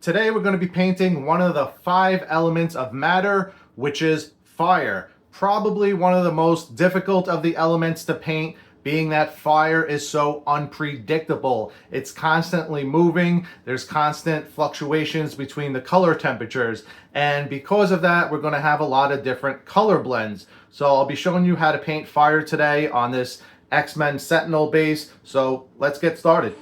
Today we're going to be painting one of the 5 elements of matter, which is fire. Probably one of the most difficult of the elements to paint, being that fire is so unpredictable. It's constantly moving, there's constant fluctuations between the color temperatures, and because of that we're going to have a lot of different color blends. So I'll be showing you how to paint fire today on this X-Men Sentinel base, so let's get started.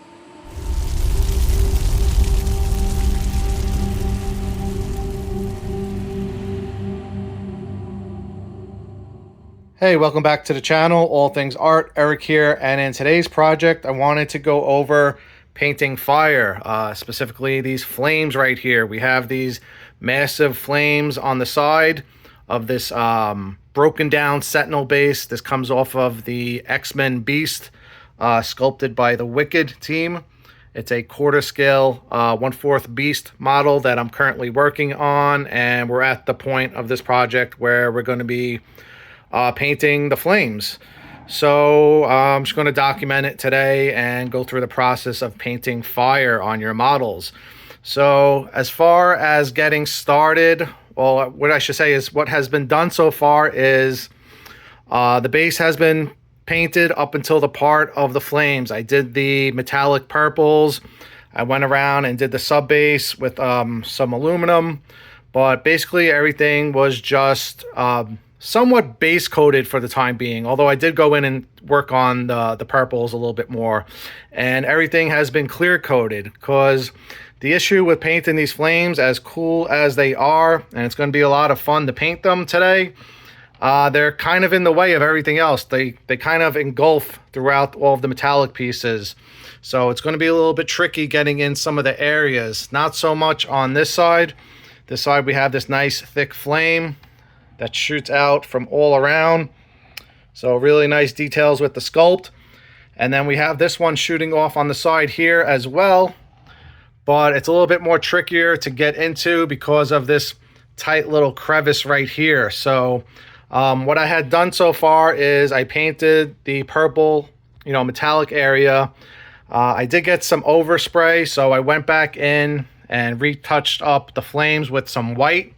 Hey, welcome back to the channel, All Things Art, Eric here, and in today's project I wanted to go over painting fire, specifically these flames right here. We have these massive flames on the side of this broken down Sentinel base. This comes off of the X-Men Beast, sculpted by the Wicked team. It's a quarter scale 1/4 Beast model that I'm currently working on, and we're at the point of this project where we're going to be painting the flames. So I'm just going to document it today and go through the process of painting fire on your models. So as far as getting started, well, what I should say is what has been done so far is the base has been painted up until the part of the flames. I did the metallic purples. I went around and did the sub base with some aluminum, but basically everything was just somewhat base coated for the time being, although I did go in and work on the purples a little bit more, and everything has been clear coated, because the issue with painting these flames, as cool as they are, and it's going to be a lot of fun to paint them today, they're kind of in the way of everything else. They kind of engulf throughout all of the metallic pieces, so it's going to be a little bit tricky getting in some of the areas. Not so much on this side. This side we have this nice thick flame that shoots out from all around, so really nice details with the sculpt. And then we have this one shooting off on the side here as well, but it's a little bit more trickier to get into because of this tight little crevice right here. So what I had done so far is I painted the purple, metallic area. I did get some overspray, so I went back in and retouched up the flames with some white.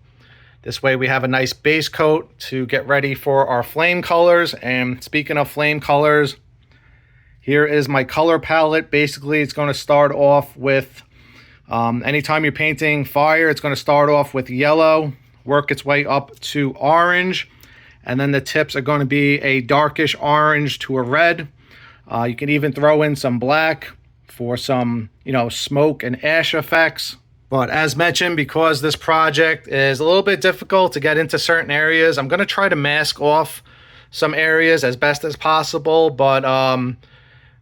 This way we have a nice base coat to get ready for our flame colors. And speaking of flame colors, here is my color palette. Basically, it's going to start off with, anytime you're painting fire, it's going to start off with yellow, work its way up to orange, and then the tips are going to be a darkish orange to a red. You can even throw in some black for some, smoke and ash effects. But as mentioned, because this project is a little bit difficult to get into certain areas, I'm going to try to mask off some areas as best as possible. But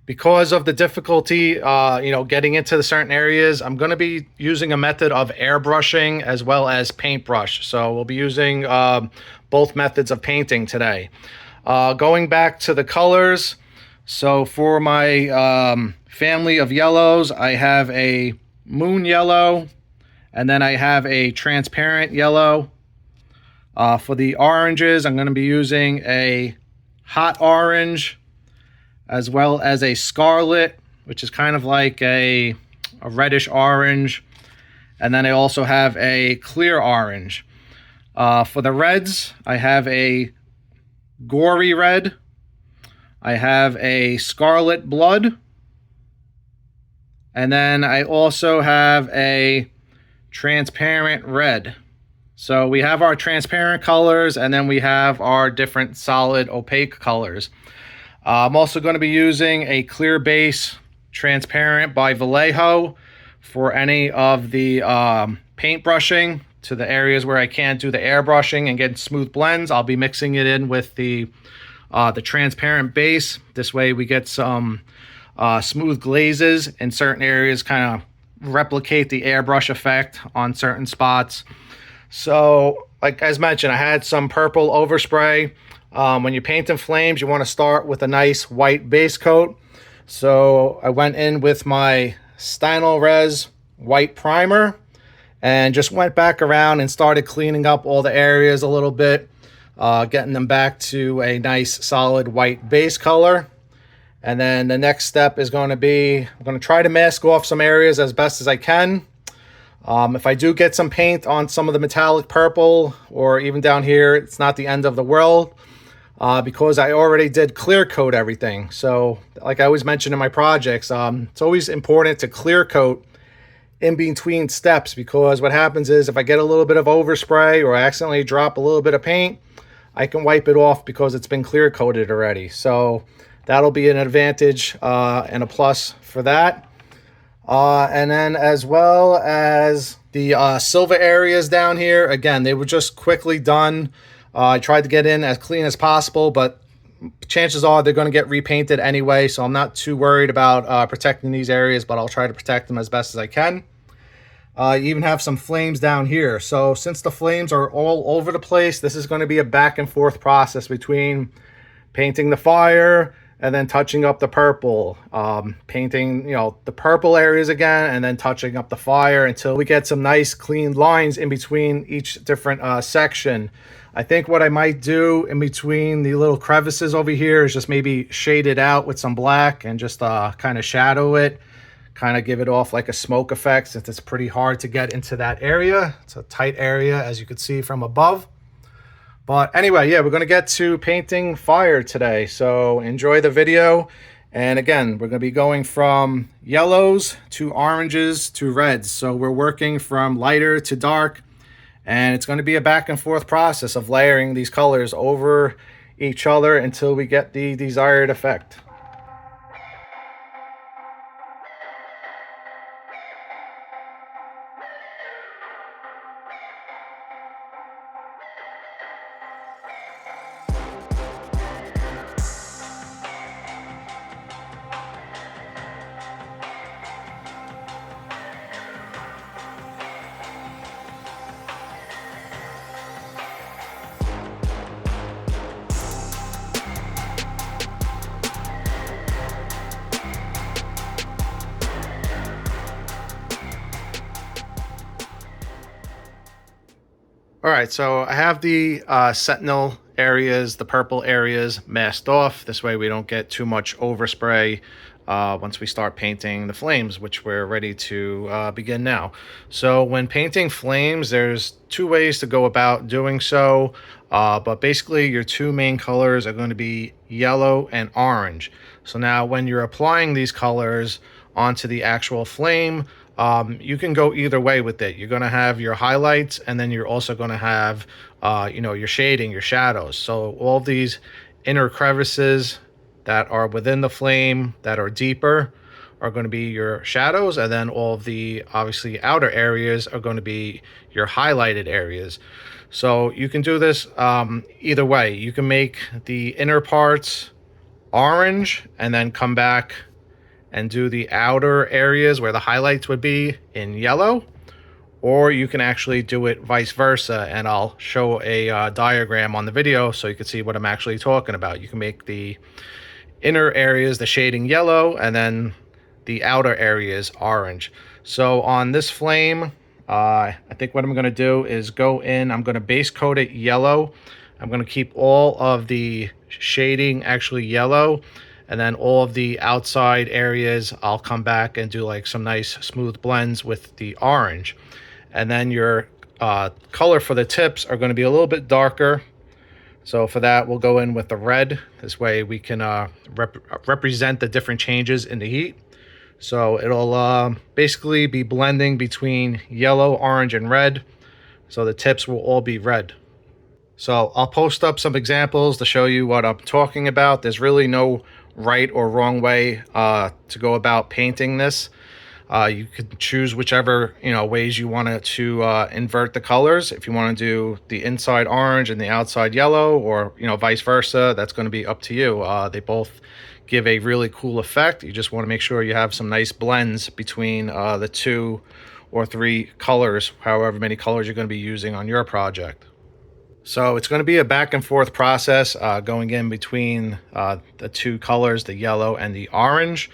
because of the difficulty, getting into the certain areas, I'm going to be using a method of airbrushing as well as paintbrush. So we'll be using both methods of painting today. Going back to the colors, so for my family of yellows, I have a moon yellow, and then I have a transparent yellow. For the oranges, I'm going to be using a hot orange, as well as a scarlet, which is kind of like a reddish orange. And then I also have a clear orange. For the reds, I have a gory red. I have a scarlet blood. And then I also have a transparent red. So we have our transparent colors, and then we have our different solid opaque colors. I'm also going to be using a clear base transparent by Vallejo for any of the paint brushing to the areas where I can't do the airbrushing and get smooth blends. I'll be mixing it in with the transparent base. This way we get some smooth glazes in certain areas, kind of replicate the airbrush effect on certain spots. So like as mentioned, I had some purple overspray. When you're painting flames, you want to start with a nice white base coat. So I went in with my Stynol Res white primer and just went back around and started cleaning up all the areas a little bit, getting them back to a nice solid white base color. And then the next step is going to be, I'm going to try to mask off some areas as best as I can. If I do get some paint on some of the metallic purple or even down here, it's not the end of the world because I already did clear coat everything. So like I always mention in my projects, it's always important to clear coat in between steps, because what happens is if I get a little bit of overspray or I accidentally drop a little bit of paint, I can wipe it off because it's been clear coated already. So that'll be an advantage and a plus for that. And then as well as the silver areas down here, again, they were just quickly done. I tried to get in as clean as possible, but chances are they're going to get repainted anyway, so I'm not too worried about protecting these areas, but I'll try to protect them as best as I can. You even have some flames down here. So since the flames are all over the place, this is going to be a back and forth process between painting the fire and then touching up the purple, painting, the purple areas again, and then touching up the fire until we get some nice clean lines in between each different section. I think what I might do in between the little crevices over here is just maybe shade it out with some black and just kind of shadow it, kind of give it off like a smoke effect, since it's pretty hard to get into that area. It's a tight area, as you can see from above. But anyway, yeah, we're going to get to painting fire today, so enjoy the video. And again, we're going to be going from yellows to oranges to reds. So we're working from lighter to dark, and it's going to be a back and forth process of layering these colors over each other until we get the desired effect. All right, so I have the Sentinel areas, the purple areas masked off. This way we don't get too much overspray once we start painting the flames, which we're ready to begin now. So when painting flames, there's two ways to go about doing so. But basically your two main colors are going to be yellow and orange. So now when you're applying these colors onto the actual flame, you can go either way with it. You're going to have your highlights, and then you're also going to have, your shading, your shadows. So all of these inner crevices that are within the flame that are deeper are going to be your shadows, and then all of the obviously outer areas are going to be your highlighted areas. So you can do this either way. You can make the inner parts orange and then come back and do the outer areas where the highlights would be in yellow, or you can actually do it vice versa, and I'll show a diagram on the video so you can see what I'm actually talking about. You can make the inner areas, the shading, yellow, and then the outer areas orange. So on this flame, I think what I'm going to do is go in, I'm going to base coat it yellow. I'm going to keep all of the shading actually yellow, and then all of the outside areas I'll come back and do like some nice smooth blends with the orange. And then your color for the tips are going to be a little bit darker. So for that, we'll go in with the red. This way we can represent the different changes in the heat. So it'll basically be blending between yellow, orange, and red. So the tips will all be red. So I'll post up some examples to show you what I'm talking about. There's really no right or wrong way to go about painting this. You could choose whichever ways you want to invert the colors. If you want to do the inside orange and the outside yellow, or vice versa, that's going to be up to you. They both give a really cool effect. You just want to make sure you have some nice blends between the 2 or 3 colors, however many colors you're going to be using on your project. So it's going to be a back and forth process going in between the 2 colors, the yellow and the orange,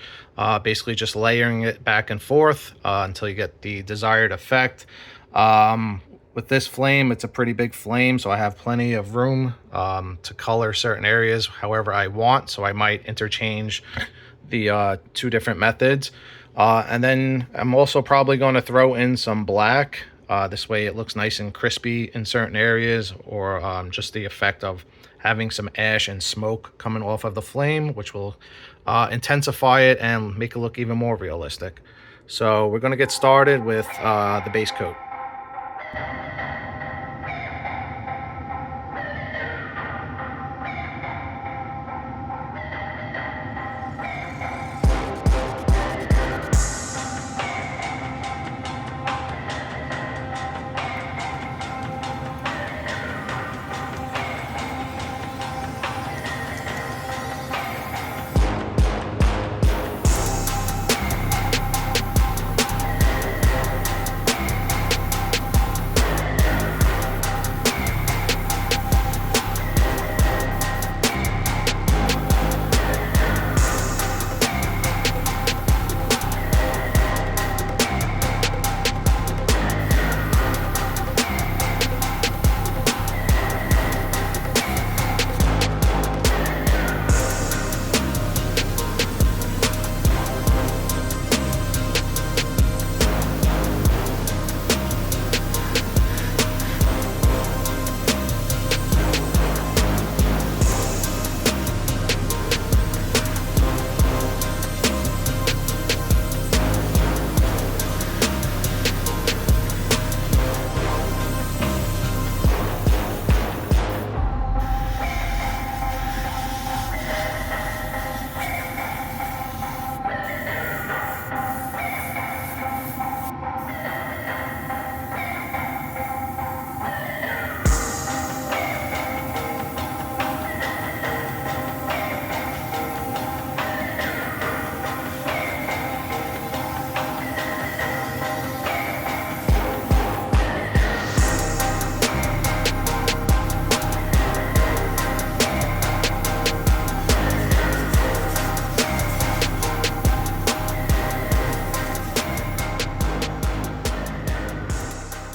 basically just layering it back and forth until you get the desired effect. With this flame, it's a pretty big flame, so I have plenty of room to color certain areas however I want, so I might interchange the 2 different methods. And then I'm also probably going to throw in some black. This way it looks nice and crispy in certain areas, or just the effect of having some ash and smoke coming off of the flame, which will intensify it and make it look even more realistic. So we're going to get started with the base coat.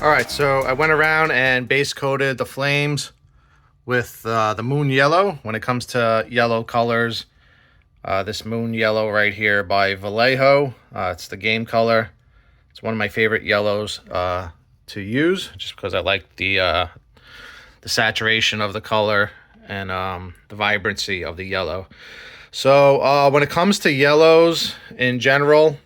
All right, so I went around and base coated the flames with the moon yellow. When it comes to yellow colors, this moon yellow right here by Vallejo, it's the game color. It's one of my favorite yellows to use, just because I like the saturation of the color and the vibrancy of the yellow. So when it comes to yellows in general,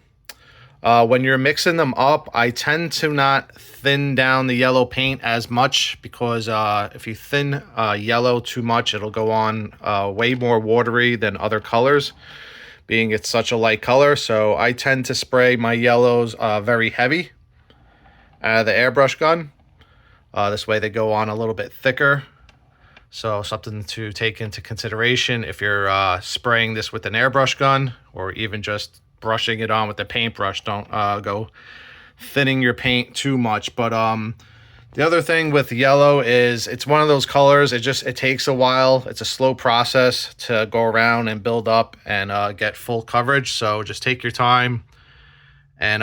when you're mixing them up, I tend to not thin down the yellow paint as much, because if you thin yellow too much, it'll go on way more watery than other colors, being it's such a light color. So I tend to spray my yellows very heavy out of the airbrush gun. This way they go on a little bit thicker. So something to take into consideration if you're spraying this with an airbrush gun, or even just brushing it on with the paintbrush. Don't go thinning your paint too much. But the other thing with yellow is it's one of those colors, it takes a while. It's a slow process to go around and build up and get full coverage. So just take your time and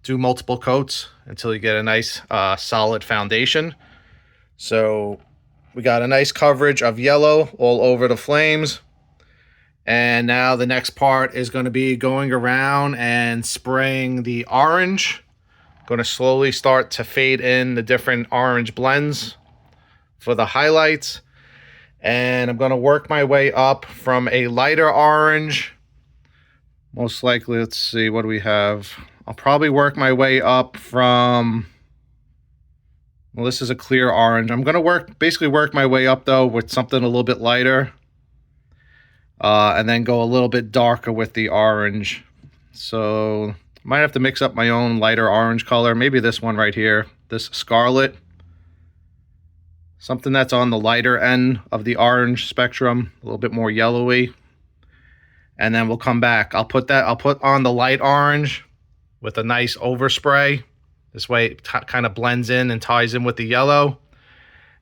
do multiple coats until you get a nice solid foundation. So we got a nice coverage of yellow all over the flames. And now the next part is going to be going around and spraying the orange. Going to slowly start to fade in the different orange blends for the highlights. And I'm going to work my way up from a lighter orange. Most likely, let's see, what do we have? I'll probably work my way up from, well, this is a clear orange. I'm going to basically work my way up, though, with something a little bit lighter. And then go a little bit darker with the orange. So might have to mix up my own lighter orange color. Maybe this one right here, this Scarlet. Something that's on the lighter end of the orange spectrum, a little bit more yellowy. And then we'll come back. I'll put on the light orange with a nice overspray. This way it kind of blends in and ties in with the yellow.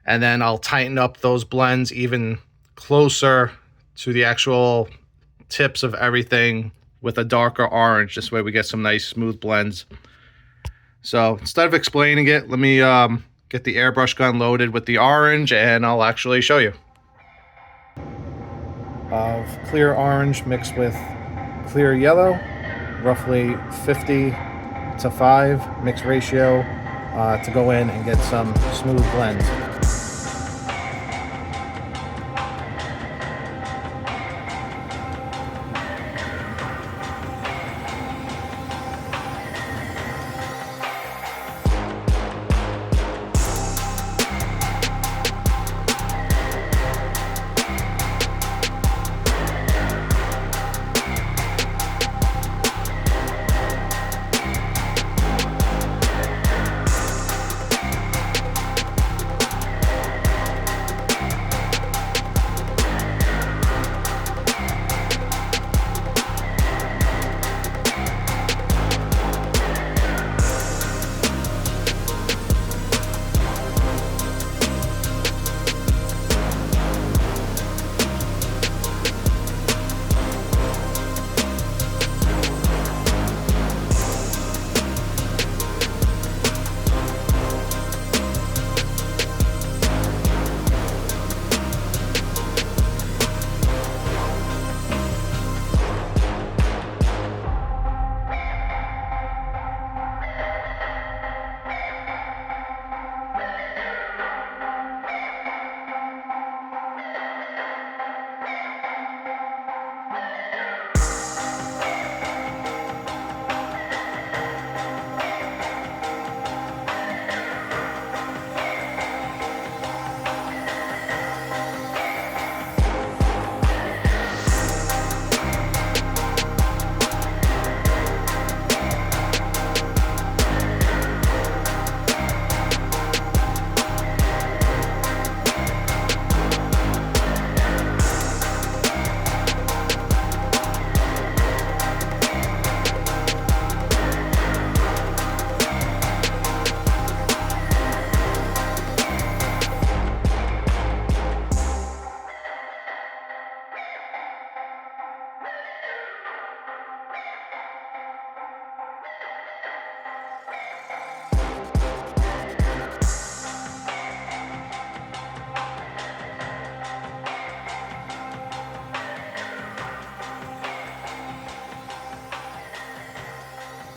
And then I'll tighten up those blends even closer to the actual tips of everything with a darker orange. This way we get some nice smooth blends. So instead of explaining it, let me get the airbrush gun loaded with the orange and I'll actually show you. Clear orange mixed with clear yellow. roughly 50-5 mix ratio to go in and get some smooth blends.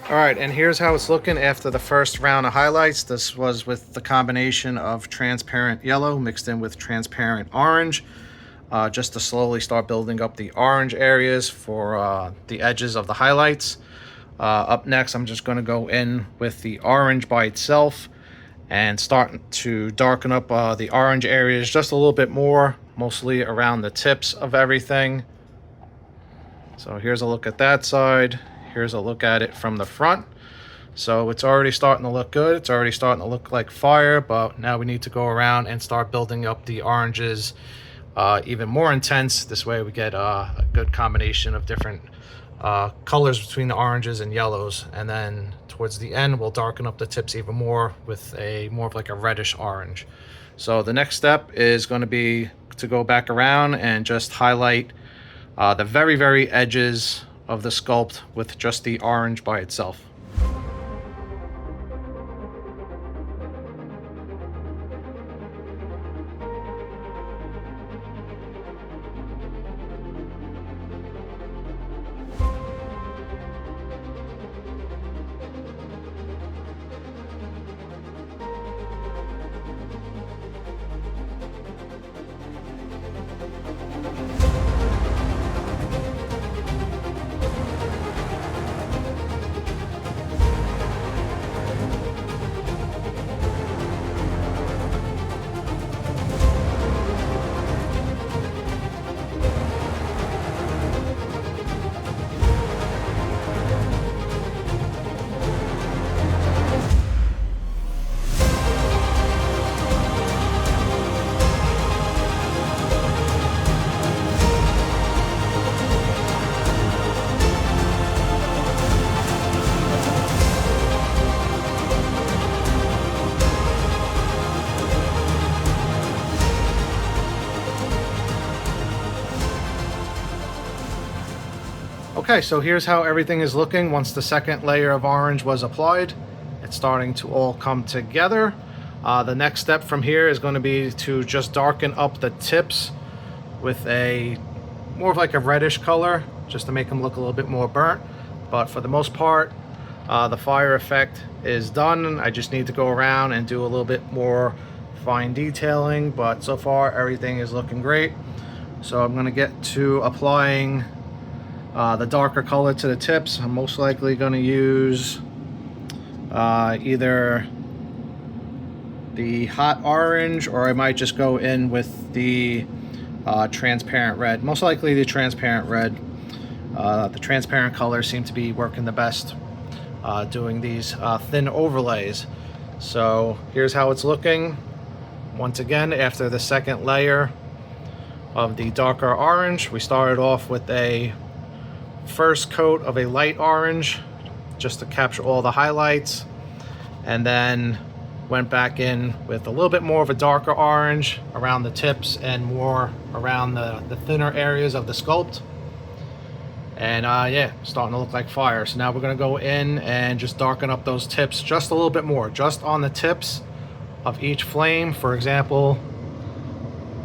All right, and here's how it's looking after the first round of highlights. This was with the combination of transparent yellow mixed in with transparent orange, just to slowly start building up the orange areas for the edges of the highlights. Up next, I'm just going to go in with the orange by itself and start to darken up the orange areas just a little bit more, mostly around the tips of everything. So here's a look at that side. Here's a look at it from the front. So it's already starting to look good. It's already starting to look like fire, but now we need to go around and start building up the oranges even more intense. This way we get a good combination of different colors between the oranges and yellows. And then towards the end, we'll darken up the tips even more with a more of like a reddish orange. So the next step is going to be to go back around and just highlight the very edges of the sculpt with just the orange by itself. Okay, so here's how everything is looking once the second layer of orange was applied. It's starting to all come together. The next step from here is going to be to just darken up the tips with a more of like a reddish color, just to make them look a little bit more burnt. But for the most part, the fire effect is done. I just need to go around and do a little bit more fine detailing, but so far everything is looking great. So I'm going to get to applying the darker color to the tips. I'm most likely going to use either the hot orange, or I might just go in with the transparent red. Most likely the transparent red. The transparent colors seem to be working the best doing these thin overlays. So here's how it's looking. Once again, after the second layer of the darker orange, we started off with a first coat of a light orange just to capture all the highlights, and then went back in with a little bit more of a darker orange around the tips and more around the thinner areas of the sculpt. And yeah, starting to look like fire. So now we're going to go in and just darken up those tips just a little bit more, just on the tips of each flame. For example,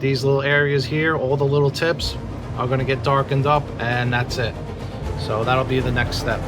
these little areas here, all the little tips are going to get darkened up, and that's it. So that'll be the next step.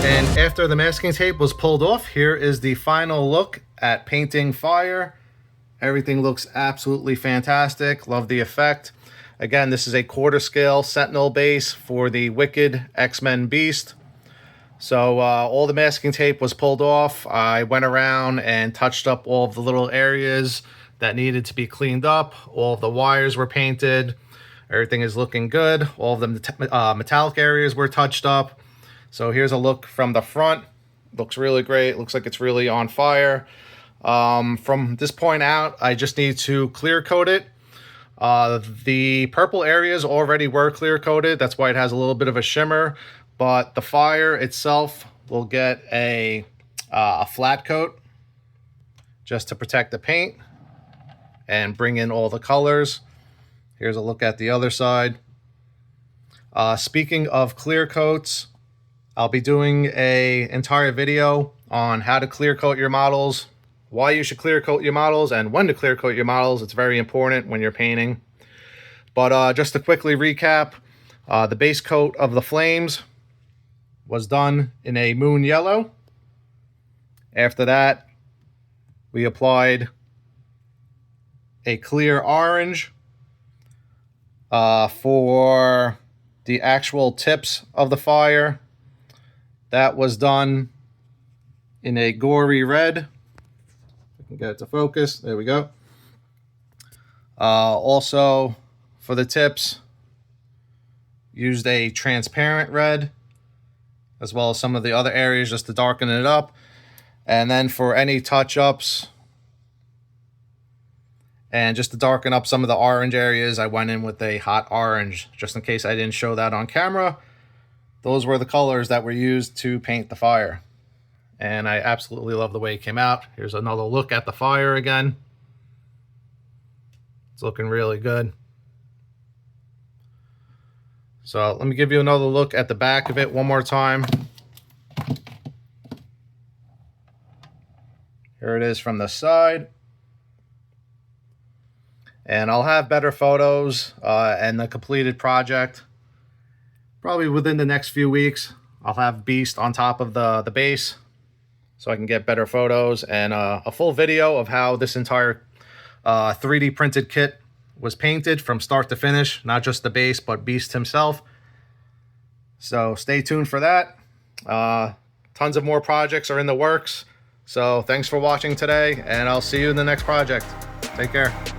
And after the masking tape was pulled off, here is the final look at painting fire. Everything looks absolutely fantastic. Love the effect. Again, this is a quarter scale Sentinel base for the Wicked X-Men Beast. So all the masking tape was pulled off. I went around and touched up all of the little areas that needed to be cleaned up. All of the wires were painted. Everything is looking good. All of the metallic areas were touched up. So here's a look from the front. Looks really great. Looks like it's really on fire. From this point out, I just need to clear coat it. The purple areas already were clear coated. That's why it has a little bit of a shimmer. But the fire itself will get a flat coat just to protect the paint and bring in all the colors. Here's a look at the other side. Speaking of clear coats, I'll be doing an entire video on how to clear coat your models, why you should clear coat your models, and when to clear coat your models. It's very important when you're painting. But just to quickly recap, the base coat of the flames was done in a moon yellow. After that, we applied a clear orange for the actual tips of the fire. That was done in a gory red. I can get it to focus. There we go. Also, for the tips, used a transparent red, as well as some of the other areas just to darken it up. And then for any touch-ups, and just to darken up some of the orange areas, I went in with a hot orange, just in case I didn't show that on camera. Those were the colors that were used to paint the fire. And I absolutely love the way it came out. Here's another look at the fire again. It's looking really good. So let me give you another look at the back of it one more time. Here it is from the side. And I'll have better photos and the completed project probably within the next few weeks. I'll have Beast on top of the base. so I can get better photos and a full video of how this entire 3D printed kit was painted from start to finish, not just the base, but Beast himself. So stay tuned for that. Tons of more projects are in the works. So thanks for watching today, and I'll see you in the next project. Take care.